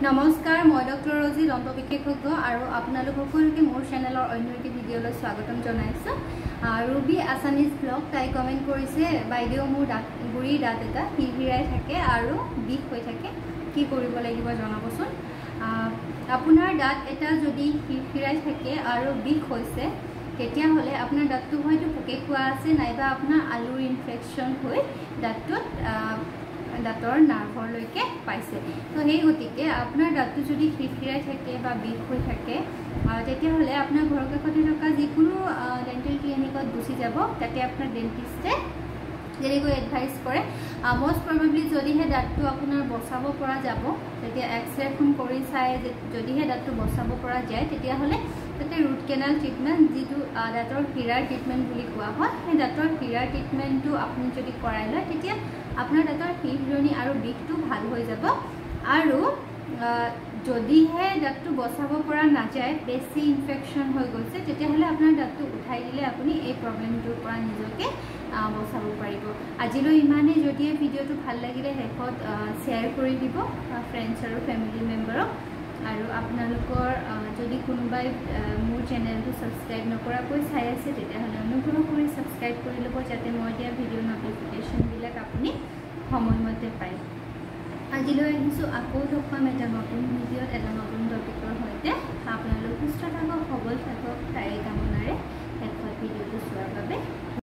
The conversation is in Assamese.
নমস্কাৰ মই ডক্টৰ ৰজি দন্ত বিশেষজ্ঞ আৰু আপোনালোক সকলোকে মোৰ চেনেলৰ অন্য এটি ভিডিঅ'লৈ স্বাগতম জনাইছো। ৰুবি আছামিজ ব্লগ তাই কমেণ্ট কৰিছে, বাইদেউ মোৰ গুৰিৰ দাঁত এটা হিৰহিৰাই থাকে আৰু বিষ হৈ থাকে, কি কৰিব লাগিব জনাবচোন। আপোনাৰ দাঁত এটা যদি হিৰহিৰাই থাকে আৰু বিষ হৈছে তেতিয়াহ'লে আপোনাৰ দাঁতটো হয়তো পোকে খোৱা আছে, নাইবা আপোনাৰ আলুৰ ইনফেকশ্যন হৈ দাঁতৰ নাৰ্ভলৈকে পাইছে। তো সেই গতিকে আপোনাৰ দাঁতটো যদি হিৰহিৰাই থাকে বা বিষ হৈ থাকে তেতিয়াহ'লে আপোনাৰ ঘৰৰ কাষতে থকা যিকোনো ডেণ্টেল ক্লিনিকত গুচি যাব। তাতে আপোনাৰ ডেণ্টিষ্টে যেনেকৈ এডভাইচ কৰে, মষ্ট প্ৰবেবলি যদিহে দাঁতটো আপোনাৰ বচাব পৰা যাব, তেতিয়া এক্সৰেখন কৰি চাই যদিহে দাঁতটো বচাব পৰা যায় তেতিয়াহ'লে তাতে ৰুট কেনাল ট্ৰিটমেণ্ট, যিটো দাঁতৰ হীৰাৰ ট্ৰিটমেণ্ট বুলি কোৱা হয়, সেই দাঁতৰ হীৰাৰ ট্ৰিটমেণ্টটো আপুনি যদি কৰাই লয় তেতিয়া আপোনাৰ দাঁতৰ হিৰহিৰণি আৰু বিষটো ভাল হৈ যাব। আৰু যদিহে দাঁতটো বচাব পৰা নাযায়, বেছি ইনফেকশ্যন হৈ গৈছে, তেতিয়াহ'লে আপোনাৰ দাঁতটো উঠাই দিলে আপুনি এই প্ৰব্লেমটোৰ পৰা নিজকে বচাব পাৰিব। আজিলৈ ইমানেই। যদিহে ভিডিঅ'টো ভাল লাগিলে শেষত শ্বেয়াৰ কৰি দিব ফ্ৰেণ্ডছ আৰু ফেমিলি মেম্বাৰক। আৰু আপোনালোকৰ যদি কোনোবাই মোৰ চেনেলটো ছাবস্ক্ৰাইব নকৰাকৈ চাই আছে তেতিয়াহ'লে অনুগ্ৰহ কৰি ছাবস্ক্ৰাইব কৰি ল'ব, যাতে মই দিয়া ভিডিঅ'ৰ ন'টিফিকেশ্যনবিলাক আপুনি সময়মতে পায়। আজিলৈ আহিছোঁ, আকৌ লগ পাম এটা নতুন ভিডিঅ'ত এটা নতুন টপিকৰ সৈতে। আপোনালোক সুস্থ থাকক, সবল থাকক, তাৰে কামনাৰে শেষত ভিডিঅ'টো চোৱাৰ বাবে